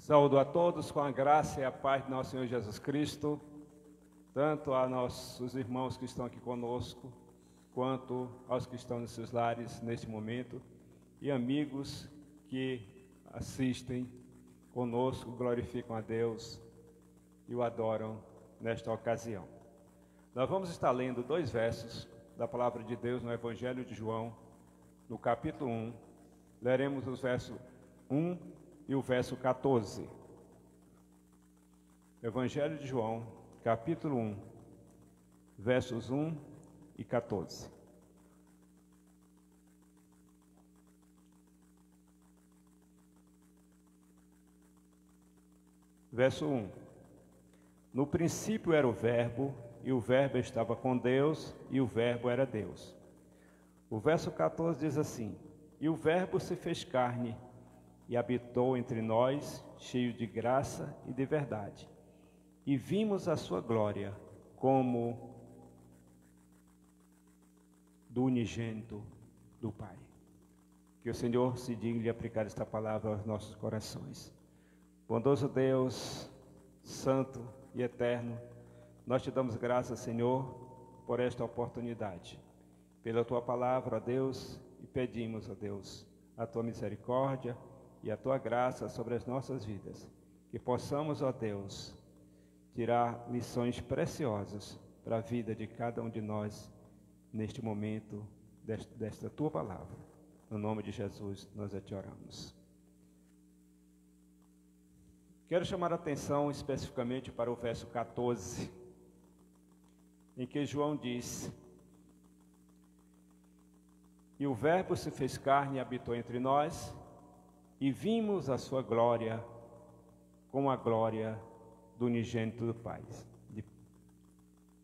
Saúdo a todos com a graça e a paz de nosso Senhor Jesus Cristo, tanto a nossos irmãos que estão aqui conosco, quanto aos que estão nos seus lares neste momento, e amigos que assistem conosco, glorificam a Deus e o adoram nesta ocasião. Nós vamos estar lendo 2 versos da Palavra de Deus no Evangelho de João, no capítulo 1. Leremos os versos 1 e o verso 14. Evangelho de João, capítulo 1, versos 1 e 14. Verso 1. No princípio era o Verbo, e o Verbo estava com Deus, e o Verbo era Deus. O verso 14 diz assim: E o Verbo se fez carne, e habitou entre nós, cheio de graça e de verdade. E vimos a sua glória, como do unigênito do Pai. Que o Senhor se digne aplicar esta palavra aos nossos corações. Bondoso Deus, santo e eterno, nós te damos graças, Senhor, por esta oportunidade, pela tua palavra, ó Deus, e pedimos, ó Deus, a tua misericórdia e a tua graça sobre as nossas vidas, que possamos, ó Deus, tirar lições preciosas para a vida de cada um de nós neste momento desta tua palavra. No nome de Jesus, nós te oramos. Quero chamar a atenção especificamente para o verso 14, em que João diz: E o Verbo se fez carne e habitou entre nós, e vimos a sua glória, como a glória do unigênito do Pai.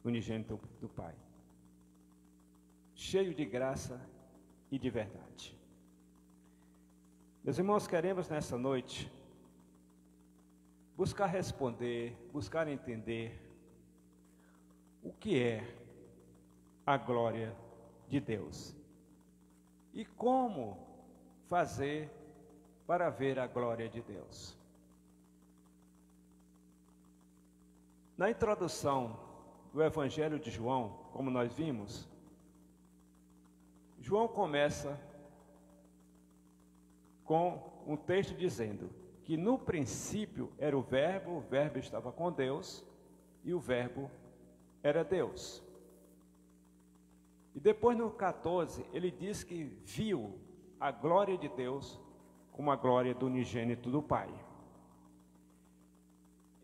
Unigênito do Pai. Cheio de graça e de verdade. Meus irmãos, queremos nessa noite buscar responder, buscar entender o que é a glória de Deus e como fazer para ver a glória de Deus. Na introdução do Evangelho de João, como nós vimos, João começa com um texto dizendo que no princípio era o Verbo estava com Deus e o Verbo era Deus. E depois no 14 ele diz que viu a glória de Deus como a glória do unigênito do Pai.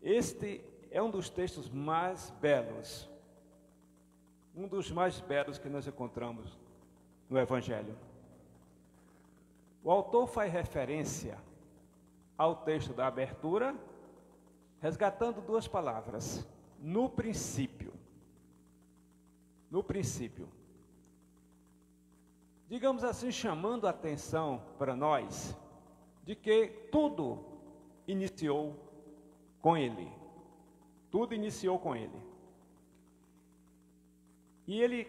Este é um dos textos mais belos, um dos mais belos que nós encontramos no Evangelho. O autor faz referência ao texto da abertura, resgatando 2 palavras: no princípio. No princípio. Digamos assim, chamando a atenção para nós de que tudo iniciou com Ele. Tudo iniciou com Ele. E Ele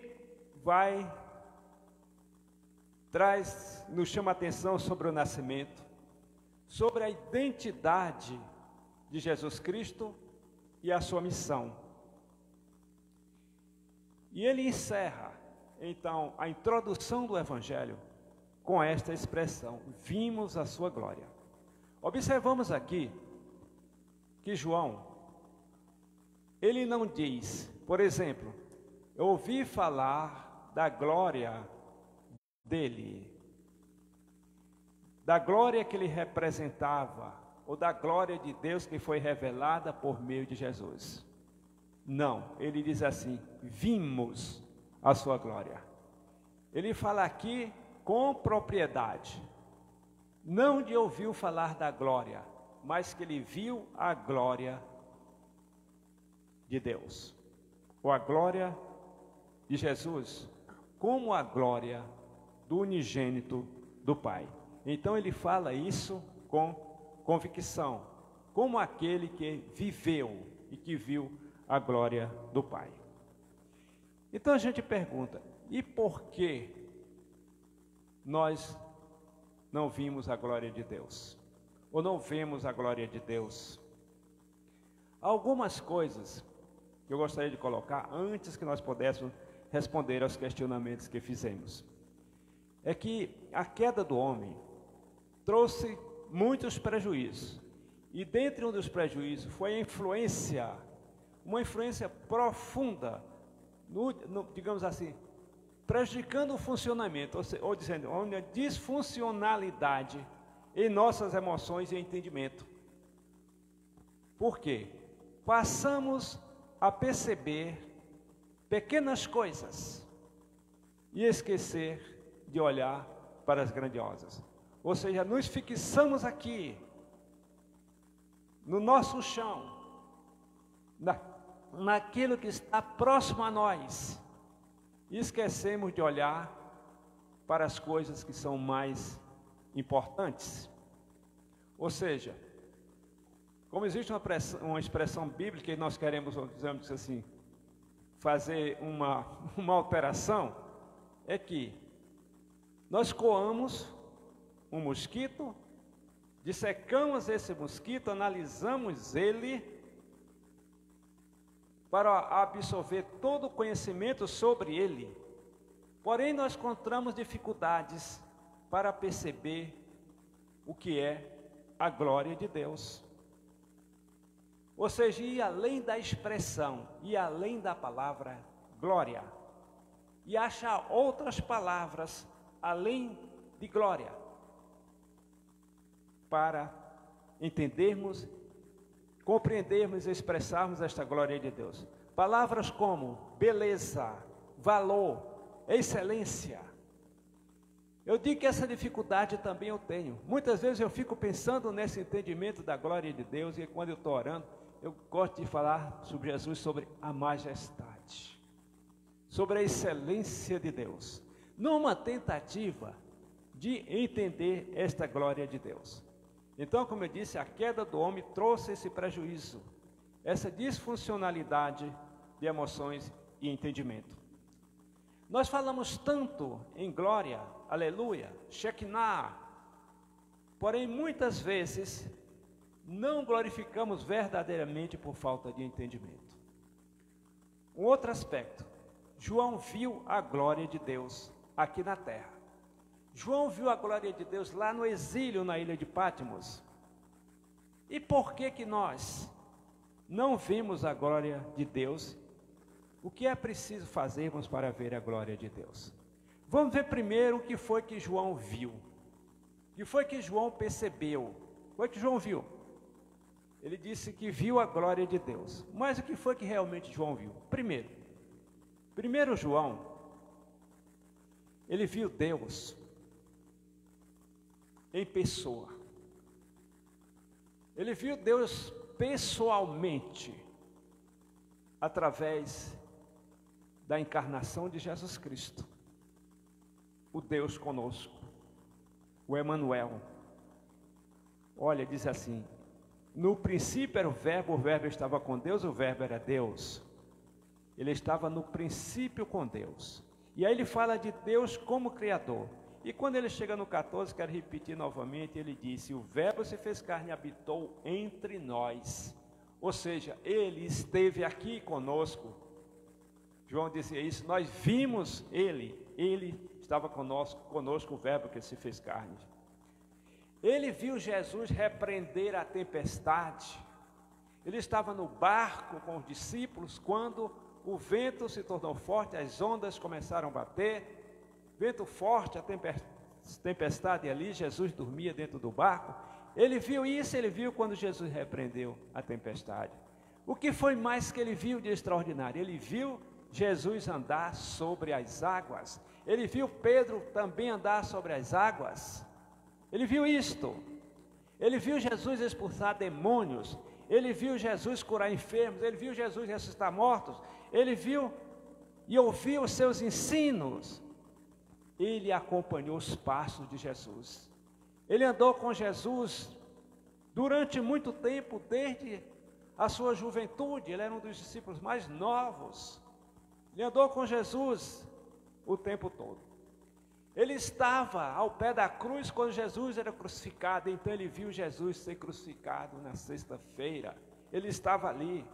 nos chama a atenção sobre o nascimento, sobre a identidade de Jesus Cristo e a sua missão. E ele encerra, então, a introdução do Evangelho com esta expressão: vimos a sua glória. Observamos aqui que João, ele não diz, por exemplo, eu ouvi falar da glória dele, da glória que ele representava, ou da glória de Deus que foi revelada por meio de Jesus. Não, ele diz assim: vimos a sua glória. Ele fala aqui com propriedade, não de ouviu falar da glória, mas que ele viu a glória de Deus, ou a glória de Jesus, como a glória do unigênito do Pai. Então ele fala isso com convicção, como aquele que viveu e que viu a glória do Pai. Então a gente pergunta: e por que nós não vimos a glória de Deus? ou não vemos a glória de Deus? Algumas coisas que eu gostaria de colocar antes que nós pudéssemos responder aos questionamentos que fizemos. É que a queda do homem trouxe muitos prejuízos. E dentre um dos prejuízos foi a influência, uma influência profunda, digamos assim, prejudicando o funcionamento, ou dizendo, uma disfuncionalidade em nossas emoções e entendimento. Por quê? Passamos a perceber pequenas coisas e esquecer de olhar para as grandiosas. Ou seja, nos fixamos aqui, no nosso chão, naquilo que está próximo a nós, e esquecemos de olhar para as coisas que são mais importantes. Ou seja, como existe uma expressão bíblica e nós queremos, digamos assim, fazer uma alteração, é que nós coamos um mosquito, dissecamos esse mosquito, analisamos ele para absorver todo o conhecimento sobre ele. Porém, nós encontramos dificuldades para perceber o que é a glória de Deus. Ou seja, ir além da expressão, ir além da palavra glória, e achar outras palavras além de glória, para entendermos, compreendermos e expressarmos esta glória de Deus. Palavras como beleza, valor, excelência. Eu digo que essa dificuldade também eu tenho. Muitas vezes eu fico pensando nesse entendimento da glória de Deus, e quando eu estou orando, eu gosto de falar sobre Jesus, sobre a majestade, sobre a excelência de Deus, numa tentativa de entender esta glória de Deus. Então, como eu disse, a queda do homem trouxe esse prejuízo, essa disfuncionalidade de emoções e entendimento. Nós falamos tanto em glória, aleluia, Shekinah, porém muitas vezes não glorificamos verdadeiramente por falta de entendimento. Um outro aspecto, João viu a glória de Deus aqui na terra. João viu a glória de Deus lá no exílio na ilha de Patmos. E por que nós não vimos a glória de Deus? O que é preciso fazermos para ver a glória de Deus? Vamos ver primeiro o que foi que João viu. O que foi que João percebeu? O que foi que João viu? Ele disse que viu a glória de Deus. Mas o que foi que realmente João viu? Primeiro João, ele viu Deus em pessoa. Ele viu Deus pessoalmente, através da encarnação de Jesus Cristo, o Deus conosco, o Emanuel. Olha, diz assim, no princípio era o verbo estava com Deus, o verbo era Deus. Ele estava no princípio com Deus. E aí ele fala de Deus como Criador. E quando ele chega no 14, quero repetir novamente, ele disse, o verbo se fez carne e habitou entre nós. Ou seja, ele esteve aqui conosco. João dizia isso, nós vimos ele estava conosco o verbo que se fez carne. Ele viu Jesus repreender a tempestade. Ele estava no barco com os discípulos quando o vento se tornou forte, as ondas começaram a bater, vento forte, a tempestade ali, Jesus dormia dentro do barco. Ele viu isso, ele viu quando Jesus repreendeu a tempestade. O que foi mais que ele viu de extraordinário? Ele viu Jesus andar sobre as águas. Ele viu Pedro também andar sobre as águas. Ele viu isto. Ele viu Jesus expulsar demônios. Ele viu Jesus curar enfermos. Ele viu Jesus ressuscitar mortos. Ele viu e ouviu os seus ensinos. Ele acompanhou os passos de Jesus. Ele andou com Jesus durante muito tempo, desde a sua juventude. Ele era um dos discípulos mais novos. Ele andou com Jesus o tempo todo. Ele estava ao pé da cruz quando Jesus era crucificado, então ele viu Jesus ser crucificado na sexta-feira. Ele estava ali.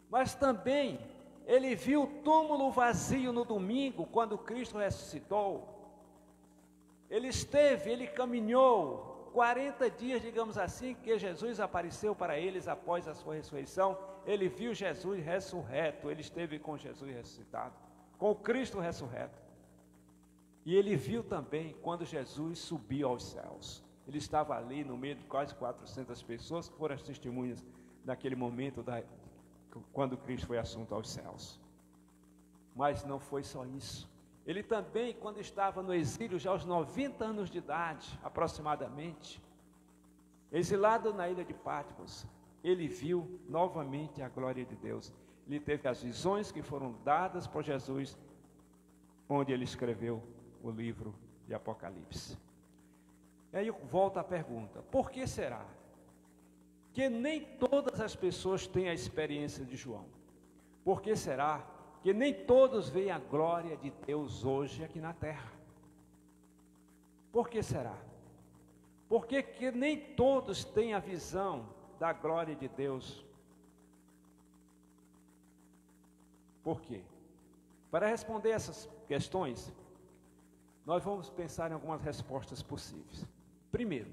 Mas também ele viu o túmulo vazio no domingo, quando Cristo ressuscitou. Ele caminhou 40 dias, digamos assim, que Jesus apareceu para eles após a sua ressurreição. Ele viu Jesus ressurreto, ele esteve com Jesus ressuscitado, com o Cristo ressurreto. E ele viu também quando Jesus subiu aos céus. Ele estava ali no meio de quase 400 pessoas que foram as testemunhas naquele momento quando Cristo foi assunto aos céus. Mas não foi só isso. Ele também, quando estava no exílio, já aos 90 anos de idade, aproximadamente, exilado na ilha de Patmos, ele viu novamente a glória de Deus. Ele teve as visões que foram dadas por Jesus, onde ele escreveu o livro de Apocalipse. E aí eu volto à pergunta: por que será que nem todas as pessoas têm a experiência de João? Por que será que nem todos veem a glória de Deus hoje aqui na terra? Por que será? Por que nem todos têm a visão da glória de Deus? Por quê? Para responder essas questões, nós vamos pensar em algumas respostas possíveis. Primeiro,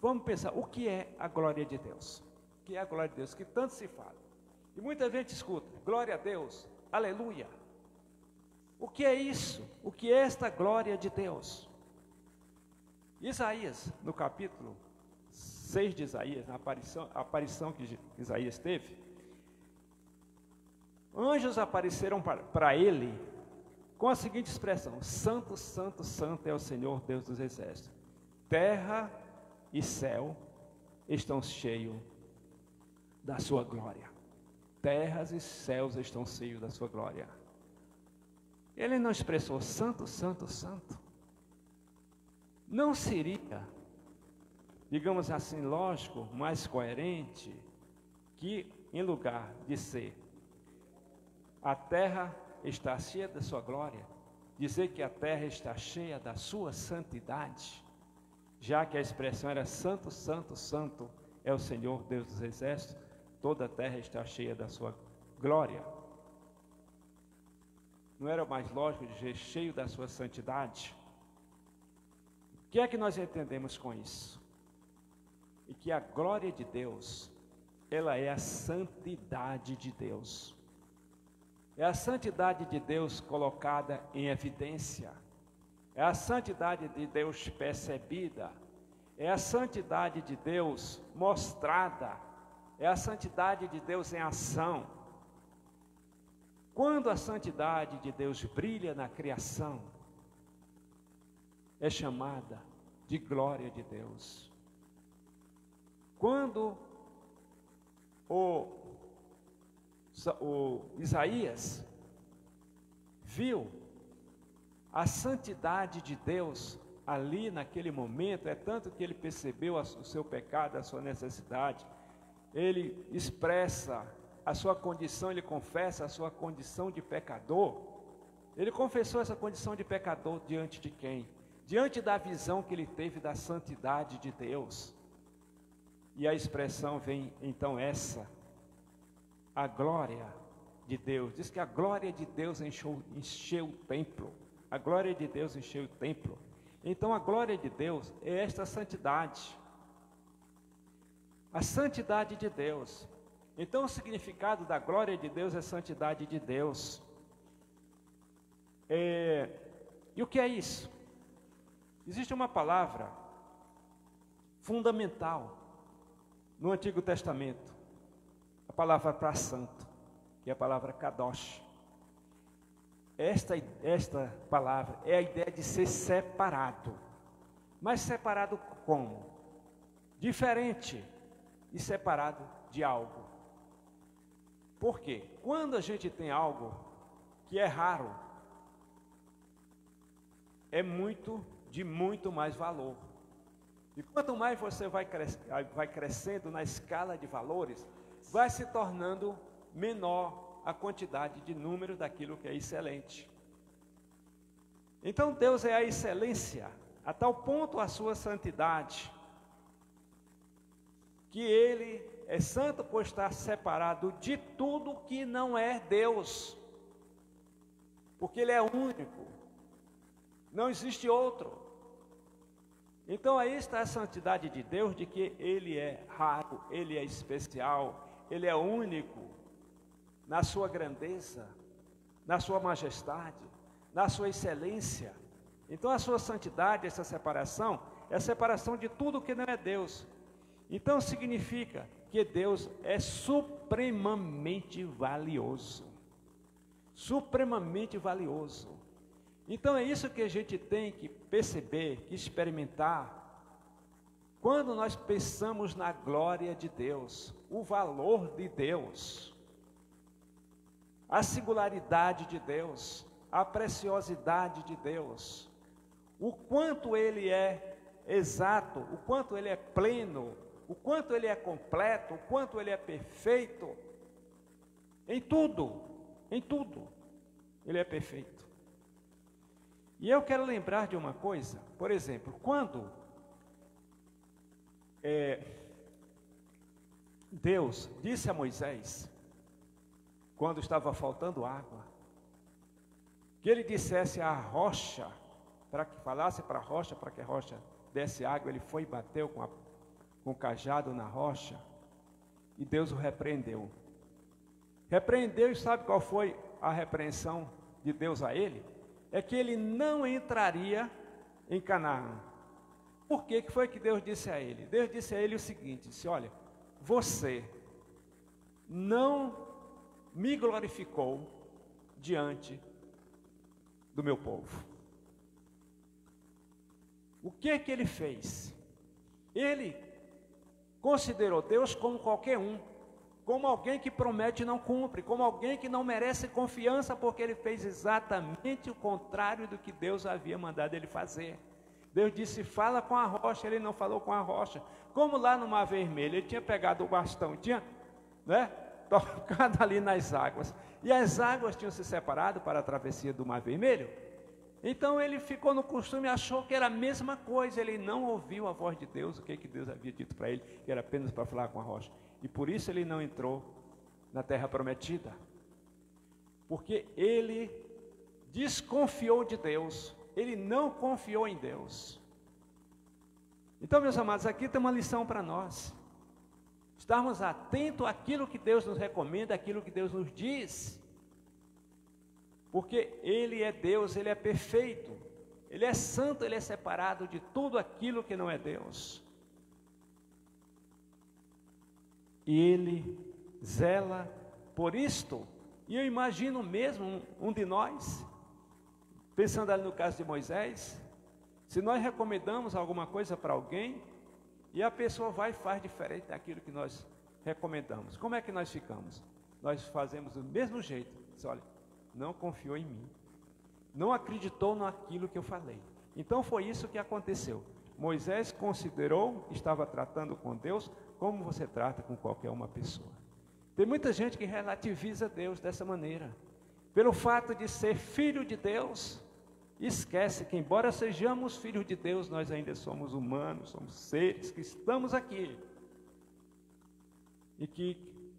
vamos pensar o que é a glória de Deus. O que é a glória de Deus, que tanto se fala. E muita gente escuta, glória a Deus, aleluia. O que é isso? O que é esta glória de Deus? Isaías, no capítulo 6 de Isaías, na aparição que Isaías teve, anjos apareceram para ele com a seguinte expressão: Santo, Santo, Santo é o Senhor Deus dos exércitos. Terra e céu estão cheios da sua glória. Terras e céus estão cheios da sua glória. Ele não expressou Santo, Santo, Santo. Não seria, digamos assim, lógico, mais coerente que, em lugar de ser a terra está cheia da sua glória, dizer que a terra está cheia da sua santidade, já que a expressão era Santo, Santo, Santo é o Senhor Deus dos exércitos, toda a terra está cheia da sua glória. Não era mais lógico dizer cheio da sua santidade? O que é que nós entendemos com isso? E que a glória de Deus, ela é a santidade de Deus. É a santidade de Deus colocada em evidência. É a santidade de Deus percebida. É a santidade de Deus mostrada. É a santidade de Deus em ação. Quando a santidade de Deus brilha na criação, é chamada de glória de Deus. Quando o Isaías viu a santidade de Deus ali naquele momento, é tanto que ele percebeu o seu pecado, a sua necessidade, ele expressa a sua condição, ele confessa a sua condição de pecador. Ele confessou essa condição de pecador diante de quem? Diante da visão que ele teve da santidade de Deus. E a expressão vem então essa: a glória de Deus. Diz que a glória de Deus encheu o templo. A glória de Deus encheu o templo. Então a glória de Deus é esta santidade. A santidade de Deus. Então o significado da glória de Deus é santidade de Deus. E o que é isso? Existe uma palavra fundamental no Antigo Testamento. A palavra para santo, que é a palavra kadosh. Esta palavra é a ideia de ser separado. Mas separado como? Diferente e separado de algo. Por quê? Quando a gente tem algo que é raro, é de muito mais valor. E quanto mais você vai crescendo na escala de valores, vai se tornando menor a quantidade de número daquilo que é excelente. Então Deus é a excelência, a tal ponto a sua santidade, que Ele é santo por estar separado de tudo que não é Deus, porque Ele é único, não existe outro. Então aí está a santidade de Deus, de que Ele é raro, Ele é especial, Ele é único na sua grandeza, na sua majestade, na sua excelência. Então a sua santidade, essa separação, é a separação de tudo que não é Deus. Então significa que Deus é supremamente valioso. Supremamente valioso. Então é isso que a gente tem que perceber, que experimentar, quando nós pensamos na glória de Deus, o valor de Deus, a singularidade de Deus, a preciosidade de Deus, o quanto Ele é exato, o quanto Ele é pleno, o quanto Ele é completo, o quanto Ele é perfeito, em tudo, Ele é perfeito. E eu quero lembrar de uma coisa, por exemplo, quando Deus disse a Moisés, quando estava faltando água, que ele dissesse à rocha, para que falasse para a rocha, para que a rocha desse água, ele foi e bateu com o cajado na rocha, e Deus o repreendeu. Repreendeu, e sabe qual foi a repreensão de Deus a ele? É que ele não entraria em Canaã. Por que foi que Deus disse a ele? Deus disse a ele o seguinte, disse, olha, você não me glorificou diante do meu povo. O que que ele fez? Ele considerou Deus como qualquer um, como alguém que promete e não cumpre, como alguém que não merece confiança, porque ele fez exatamente o contrário do que Deus havia mandado ele fazer. Deus disse, fala com a rocha, ele não falou com a rocha. Como lá no Mar Vermelho, ele tinha pegado o bastão, tinha, tocado ali nas águas, e as águas tinham se separado para a travessia do Mar Vermelho. Então ele ficou no costume, achou que era a mesma coisa, ele não ouviu a voz de Deus, o que Deus havia dito para ele, que era apenas para falar com a rocha. E por isso ele não entrou na terra prometida, porque ele desconfiou de Deus, ele não confiou em Deus. Então, meus amados, aqui tem uma lição para nós, estarmos atentos àquilo que Deus nos recomenda, àquilo que Deus nos diz, porque Ele é Deus, Ele é perfeito, Ele é santo, Ele é separado de tudo aquilo que não é Deus. E Ele zela por isto. E eu imagino mesmo um de nós, pensando ali no caso de Moisés, se nós recomendamos alguma coisa para alguém, e a pessoa vai e faz diferente daquilo que nós recomendamos, como é que nós ficamos? Nós fazemos do mesmo jeito. Diz, olha, não confiou em mim, não acreditou naquilo que eu falei. Então foi isso que aconteceu. Moisés considerou, estava tratando com Deus, como você trata com qualquer uma pessoa. Tem muita gente que relativiza Deus dessa maneira. Pelo fato de ser filho de Deus, esquece que embora sejamos filhos de Deus, nós ainda somos humanos, somos seres que estamos aqui. E que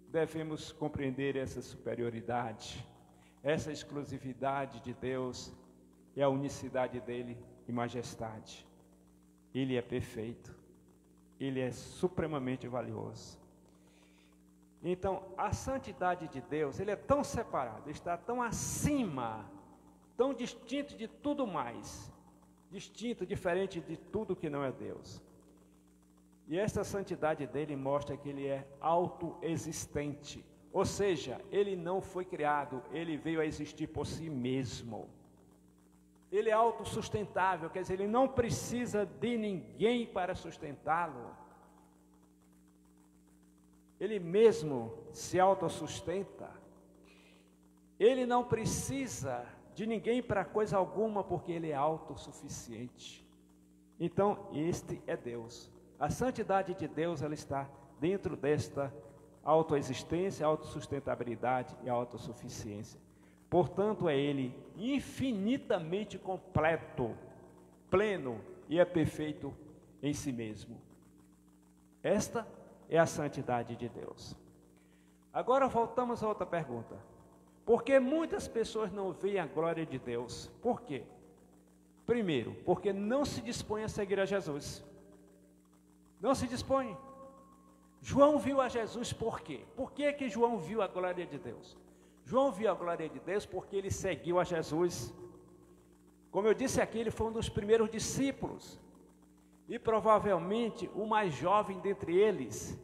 devemos compreender essa superioridade, essa exclusividade de Deus e a unicidade dele e majestade. Ele é perfeito, Ele é supremamente valioso. Então, a santidade de Deus, Ele é tão separado, está tão acima, tão distinto de tudo mais, distinto, diferente de tudo que não é Deus. E essa santidade dele mostra que Ele é autoexistente, ou seja, Ele não foi criado, Ele veio a existir por si mesmo. Ele é autossustentável, quer dizer, Ele não precisa de ninguém para sustentá-lo. Ele mesmo se autossustenta. Ele não precisa de ninguém para coisa alguma, porque Ele é autossuficiente. Então, este é Deus. A santidade de Deus, ela está dentro desta autoexistência, autossustentabilidade e autossuficiência. Portanto, é Ele infinitamente completo, pleno e é perfeito em si mesmo. Esta é a santidade de Deus. Agora voltamos a outra pergunta. Por que muitas pessoas não veem a glória de Deus? Por quê? Primeiro, porque não se dispõem a seguir a Jesus. Não se dispõem. João viu a Jesus por quê? Por que que João viu a glória de Deus? João viu a glória de Deus porque ele seguiu a Jesus. Como eu disse aqui, ele foi um dos primeiros discípulos. E provavelmente o mais jovem dentre eles.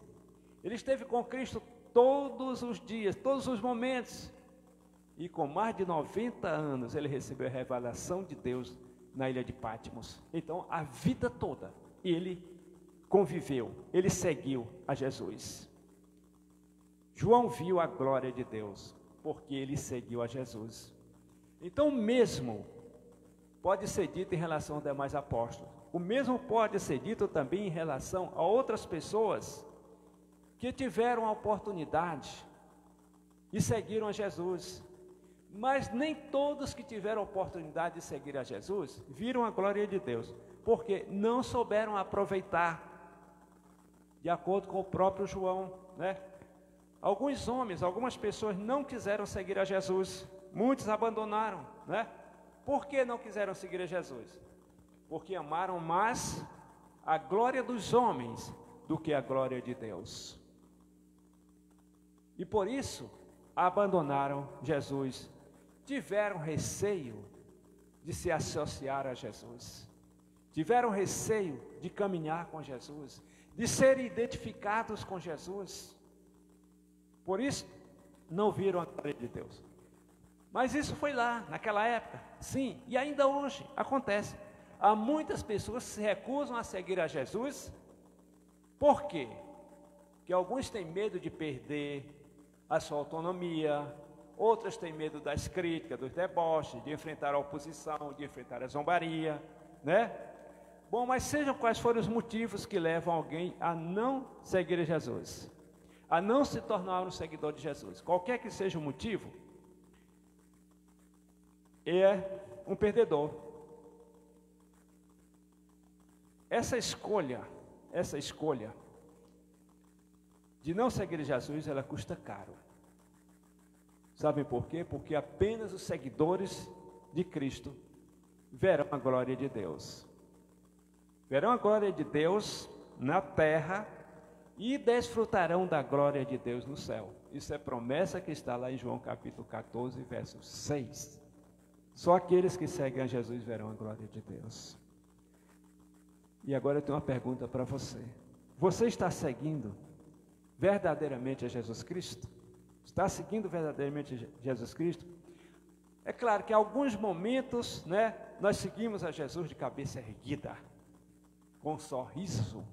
Ele esteve com Cristo todos os dias, todos os momentos. E com mais de 90 anos ele recebeu a revelação de Deus na ilha de Patmos. Então a vida toda ele conviveu, ele seguiu a Jesus. João viu a glória de Deus porque ele seguiu a Jesus. Então o mesmo pode ser dito em relação aos demais apóstolos. O mesmo pode ser dito também em relação a outras pessoas que tiveram a oportunidade e seguiram a Jesus. Mas nem todos que tiveram a oportunidade de seguir a Jesus viram a glória de Deus, porque não souberam aproveitar, de acordo com o próprio João, né? Alguns homens, algumas pessoas não quiseram seguir a Jesus, muitos abandonaram, né? Por que não quiseram seguir a Jesus? Porque amaram mais a glória dos homens do que a glória de Deus. E por isso abandonaram Jesus. Tiveram receio de se associar a Jesus. Tiveram receio de caminhar com Jesus, de serem identificados com Jesus. Por isso, não viram a glória de Deus. Mas isso foi lá, naquela época, sim, e ainda hoje acontece. Há muitas pessoas que se recusam a seguir a Jesus. Por quê? Porque alguns têm medo de perder a sua autonomia, outros têm medo das críticas, dos deboches, de enfrentar a oposição, de enfrentar a zombaria, né? Bom, mas sejam quais forem os motivos que levam alguém a não seguir a Jesus, a não se tornar um seguidor de Jesus, qualquer que seja o motivo, é um perdedor. Essa escolha de não seguir Jesus, ela custa caro. Sabem por quê? Porque apenas os seguidores de Cristo verão a glória de Deus. Verão a glória de Deus na terra e desfrutarão da glória de Deus no céu. Isso é promessa que está lá em João capítulo 14, verso 6. Só aqueles que seguem a Jesus verão a glória de Deus. E agora eu tenho uma pergunta para você. Você está seguindo verdadeiramente a Jesus Cristo? Está seguindo verdadeiramente Jesus Cristo? É claro que em alguns momentos, né, nós seguimos a Jesus de cabeça erguida, com um sorriso,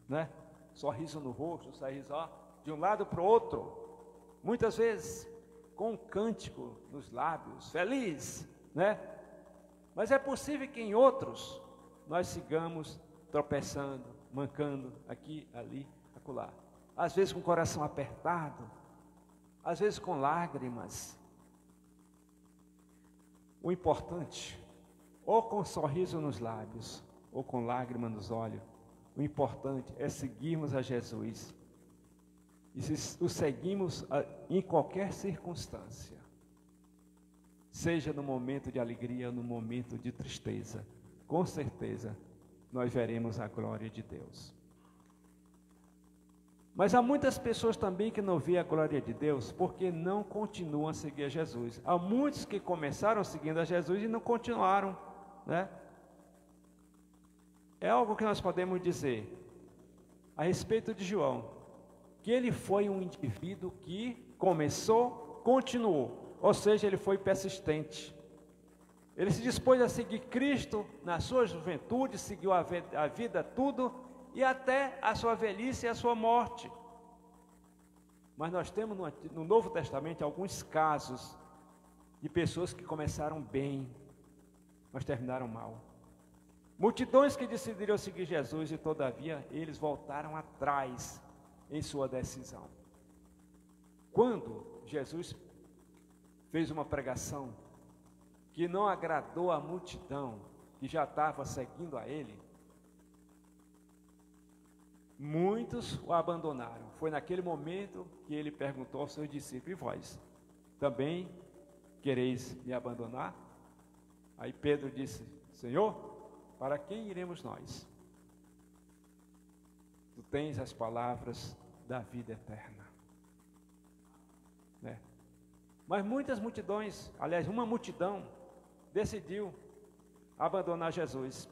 né, sorriso no rosto, sorriso de um lado para o outro, muitas vezes com um cântico nos lábios, feliz, né? Mas é possível que em outros nós sigamos tropeçando, mancando aqui, ali, acolá. Às vezes com o coração apertado, às vezes com lágrimas. O importante, ou com um sorriso nos lábios, ou com lágrima nos olhos, o importante é seguirmos a Jesus. E se o seguimos em qualquer circunstância, seja no momento de alegria ou no momento de tristeza, com certeza nós veremos a glória de Deus. Mas há muitas pessoas também que não veem a glória de Deus porque não continuam a seguir a Jesus. Há muitos que começaram seguindo a Jesus e não continuaram, né? É algo que nós podemos dizer a respeito de João, que ele foi um indivíduo que começou, continuou, ou seja, ele foi persistente. Ele se dispôs a seguir Cristo na sua juventude, seguiu a vida tudo, e até a sua velhice e a sua morte. Mas nós temos no Novo Testamento alguns casos de pessoas que começaram bem, mas terminaram mal. Multidões que decidiram seguir Jesus e todavia eles voltaram atrás em sua decisão. Quando Jesus fez uma pregação que não agradou a multidão que já estava seguindo a ele, muitos o abandonaram. Foi naquele momento que ele perguntou aos seus discípulos: e vós, também quereis me abandonar? Aí Pedro disse: Senhor, para quem iremos nós? Tu tens as palavras da vida eterna. Né? Mas muitas multidões, aliás, uma multidão, decidiu abandonar Jesus.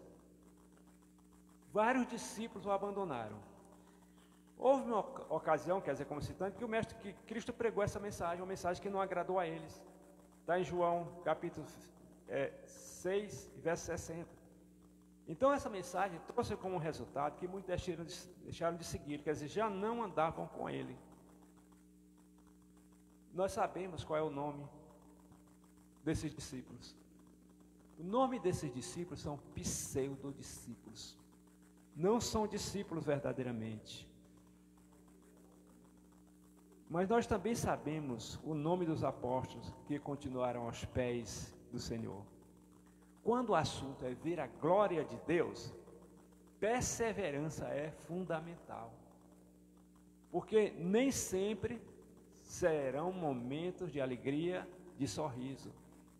Vários discípulos o abandonaram. Houve uma ocasião, quer dizer, como citando, que Cristo pregou essa mensagem, uma mensagem que não agradou a eles. Está em João capítulo 6, verso 60. Então essa mensagem trouxe como resultado que muitos deixaram de seguir, quer dizer, já não andavam com ele. Nós sabemos qual é o nome desses discípulos. O nome desses discípulos são pseudodiscípulos. Não são discípulos verdadeiramente. Mas nós também sabemos o nome dos apóstolos que continuaram aos pés do Senhor. Quando o assunto é ver a glória de Deus, perseverança é fundamental. Porque nem sempre serão momentos de alegria, de sorriso.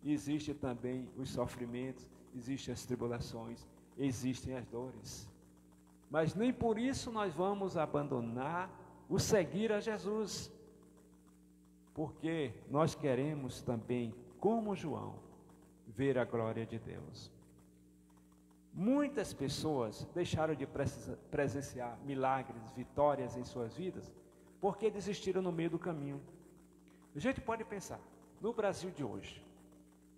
Existem também os sofrimentos, existem as tribulações, existem as dores. Mas nem por isso nós vamos abandonar o seguir a Jesus. Porque nós queremos também, como João, ver a glória de Deus. Muitas pessoas deixaram de presenciar milagres, vitórias em suas vidas, porque desistiram no meio do caminho. A gente pode pensar, no Brasil de hoje,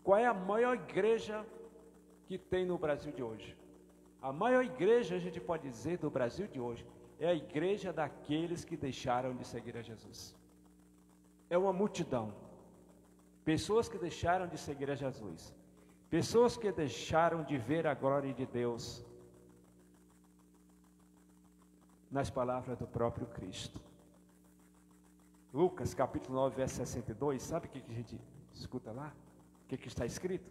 qual é a maior igreja que tem no Brasil de hoje? A maior igreja, a gente pode dizer, do Brasil de hoje, é a igreja daqueles que deixaram de seguir a Jesus. É uma multidão. Pessoas que deixaram de seguir a Jesus. Pessoas que deixaram de ver a glória de Deus nas palavras do próprio Cristo. Lucas capítulo 9, verso 62, sabe o que a gente escuta lá? O que está escrito?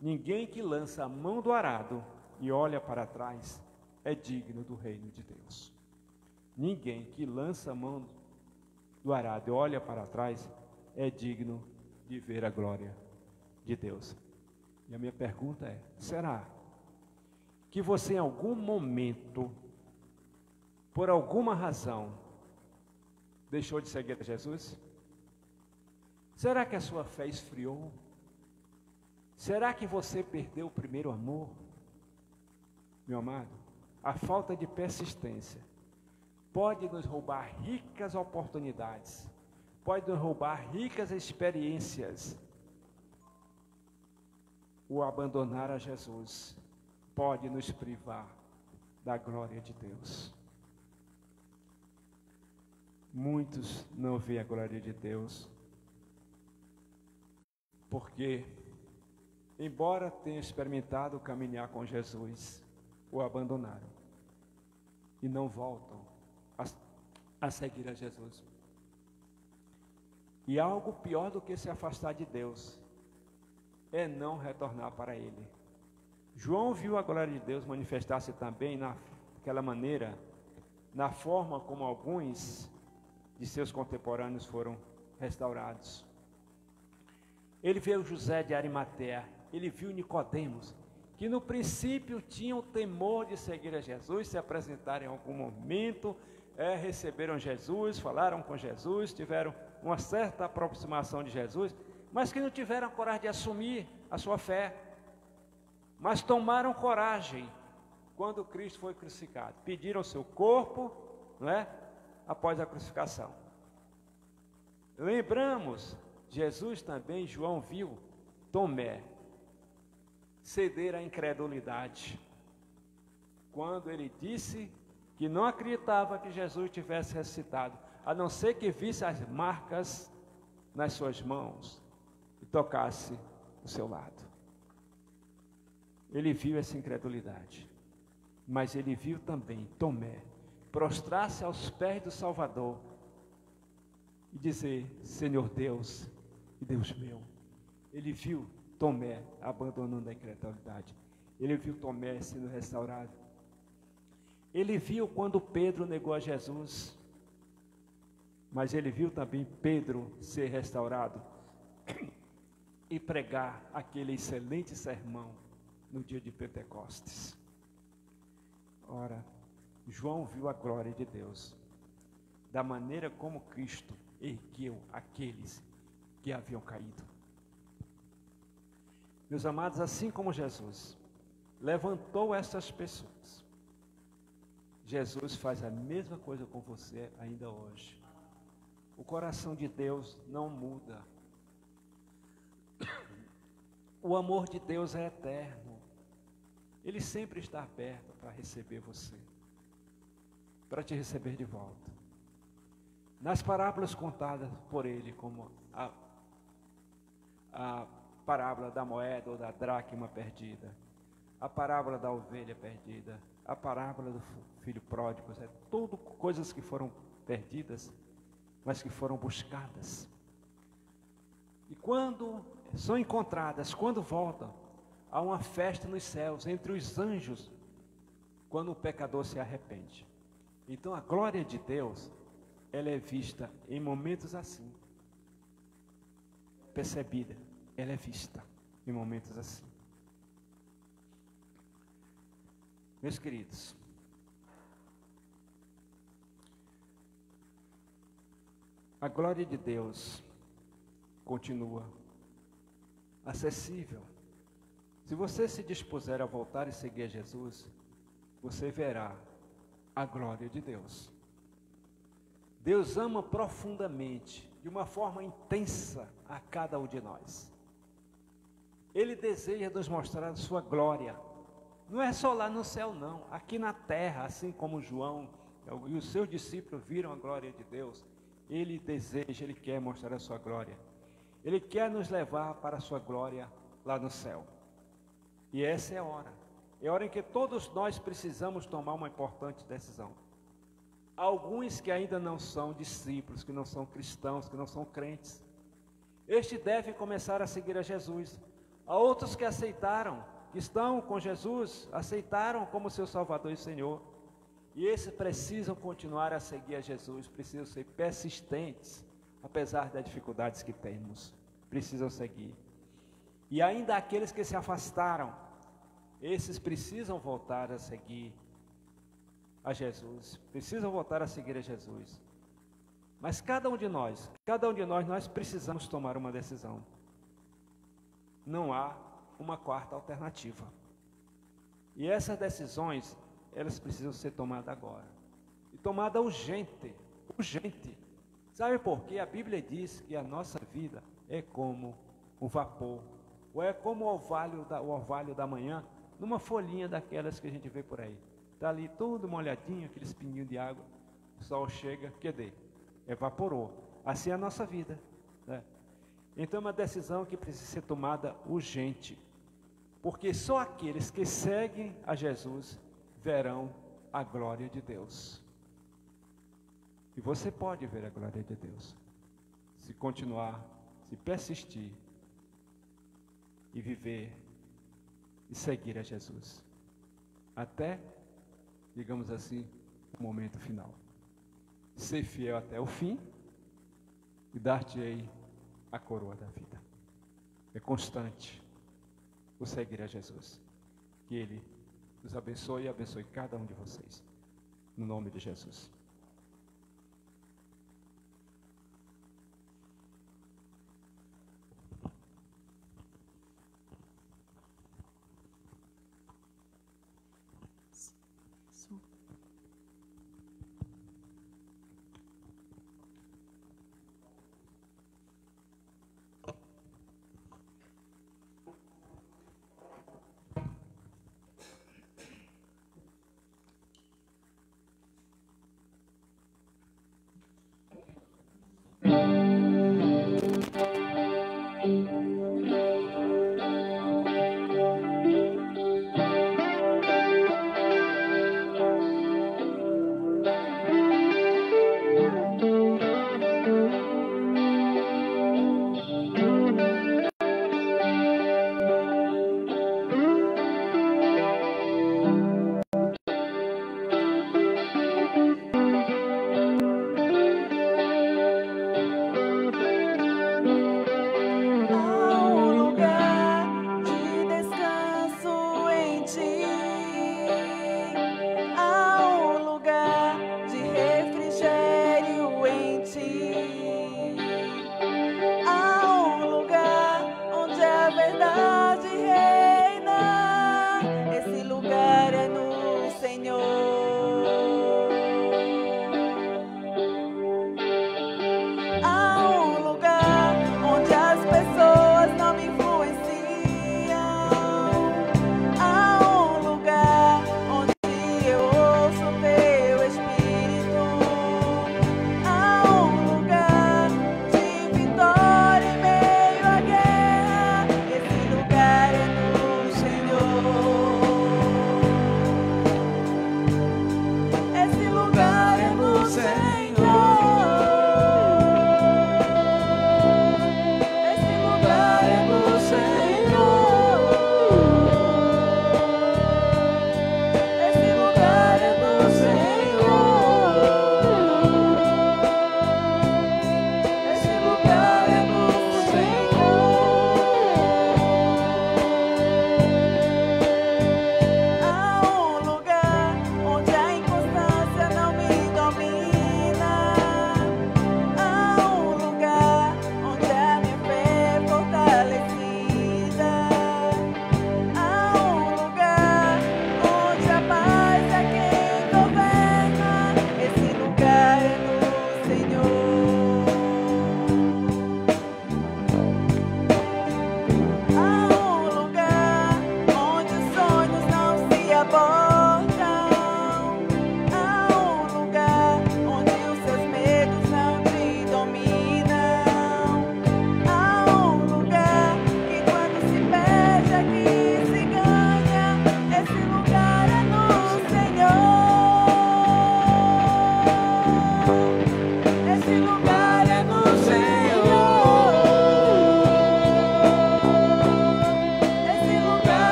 Ninguém que lança a mão do arado e olha para trás é digno do reino de Deus. Ninguém que lança a mão do arado e olha para trás é digno de ver a glória de Deus. E a minha pergunta é: será que você em algum momento, por alguma razão, deixou de seguir a Jesus? Será que a sua fé esfriou? Será que você perdeu o primeiro amor? Meu amado, a falta de persistência pode nos roubar ricas oportunidades, pode nos roubar ricas experiências. O abandonar a Jesus pode nos privar da glória de Deus. Muitos não veem a glória de Deus, porque, embora tenham experimentado caminhar com Jesus, o abandonaram e não voltam a seguir a Jesus. E algo pior do que se afastar de Deus é não retornar para Ele. João viu a glória de Deus manifestar-se também naquela maneira, na forma como alguns de seus contemporâneos foram restaurados. Ele viu José de Arimateia, ele viu Nicodemos, que no princípio tinham temor de seguir a Jesus, se apresentaram em algum momento, receberam Jesus, falaram com Jesus, tiveram uma certa aproximação de Jesus, mas que não tiveram coragem de assumir a sua fé, mas tomaram coragem quando Cristo foi crucificado, pediram o seu corpo, não é? Após a crucificação. Lembramos, Jesus também, João viu Tomé ceder à incredulidade, quando ele disse que não acreditava que Jesus tivesse ressuscitado, a não ser que visse as marcas nas suas mãos e tocasse o seu lado. Ele viu essa incredulidade, mas ele viu também Tomé prostrar-se aos pés do Salvador e dizer: Senhor Deus e Deus meu. Ele viu Tomé abandonando a incredulidade. Ele viu Tomé sendo restaurado. Ele viu quando Pedro negou a Jesus. Mas ele viu também Pedro ser restaurado e pregar aquele excelente sermão no dia de Pentecostes. Ora, João viu a glória de Deus, da maneira como Cristo ergueu aqueles que haviam caído. Meus amados, assim como Jesus levantou essas pessoas, Jesus faz a mesma coisa com você ainda hoje. O coração de Deus não muda. O amor de Deus é eterno. Ele sempre está aberto para receber você, para te receber de volta. Nas parábolas contadas por ele, como a parábola da moeda ou da dracma perdida, a parábola da ovelha perdida, a parábola do filho pródigo, é tudo coisas que foram perdidas, mas que foram buscadas. E quando são encontradas, quando voltam, há uma festa nos céus, entre os anjos, quando o pecador se arrepende. Então a glória de Deus, ela é vista em momentos assim. Percebida, ela é vista em momentos assim. Meus queridos, a glória de Deus continua acessível. Se você se dispuser a voltar e seguir a Jesus, você verá a glória de Deus. Deus ama profundamente, de uma forma intensa, a cada um de nós. Ele deseja nos mostrar a sua glória. Não é só lá no céu não, aqui na terra, assim como João e os seus discípulos viram a glória de Deus. Ele deseja, Ele quer mostrar a sua glória. Ele quer nos levar para a sua glória lá no céu. E essa é a hora. É a hora em que todos nós precisamos tomar uma importante decisão. Alguns que ainda não são discípulos, que não são cristãos, que não são crentes, estes devem começar a seguir a Jesus. Há outros que aceitaram, que estão com Jesus, aceitaram como seu Salvador e Senhor. E esses precisam continuar a seguir a Jesus, precisam ser persistentes, apesar das dificuldades que temos, precisam seguir. E ainda aqueles que se afastaram, esses precisam voltar a seguir a Jesus, precisam voltar a seguir a Jesus. Mas cada um de nós, nós precisamos tomar uma decisão. Não há uma quarta alternativa. E essas decisões, elas precisam ser tomadas agora. E tomada urgente, urgente. Sabe por quê? A Bíblia diz que a nossa vida é como um vapor, ou é como o orvalho da manhã, numa folhinha daquelas que a gente vê por aí. Está ali tudo molhadinho, aqueles pinguinhos de água, o sol chega, evaporou. Assim é a nossa vida, né? Então é uma decisão que precisa ser tomada urgente, porque só aqueles que seguem a Jesus verão a glória de Deus. E você pode ver a glória de Deus, se continuar, se persistir, e viver, e seguir a Jesus, até, digamos assim, o momento final. Ser fiel até o fim, e dar-te-ei a coroa da vida. É constante o seguir a Jesus. Que Ele nos abençoe e abençoe cada um de vocês. No nome de Jesus.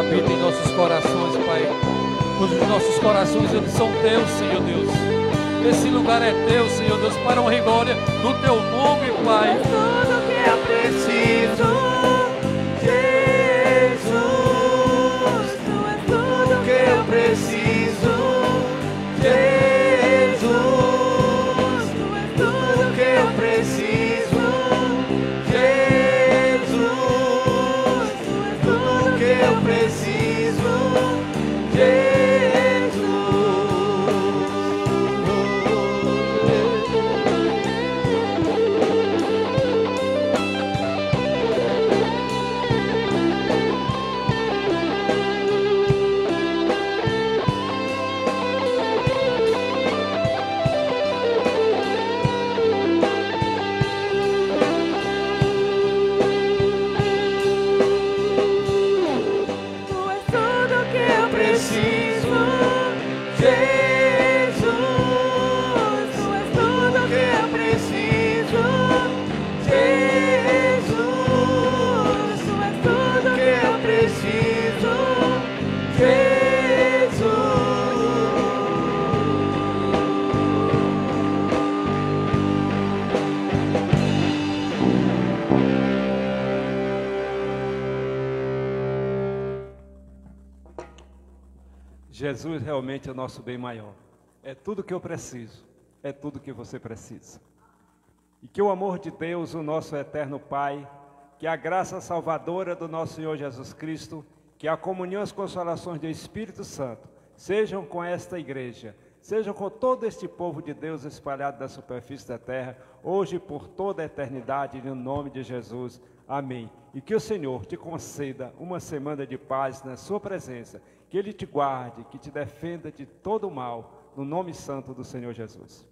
habita em nossos corações, Pai. Pois os nossos corações, eles são teus, Senhor Deus. Esse lugar é teu, Senhor Deus, para honra e glória no teu nome, Pai. É tudo que eu preciso, Jesus. Tu és tudo que eu preciso, Jesus. Tu és tudo que eu preciso, Jesus. Tu és tudo que eu preciso, Jesus realmente é o nosso bem maior. É tudo que eu preciso, é tudo que você precisa. E que o amor de Deus, o nosso eterno Pai, que a graça salvadora do nosso Senhor Jesus Cristo, que a comunhão e as consolações do Espírito Santo sejam com esta igreja, sejam com todo este povo de Deus espalhado na superfície da terra, hoje e por toda a eternidade, no nome de Jesus. Amém. E que o Senhor te conceda uma semana de paz na sua presença, que Ele te guarde, que te defenda de todo o mal, no nome santo do Senhor Jesus.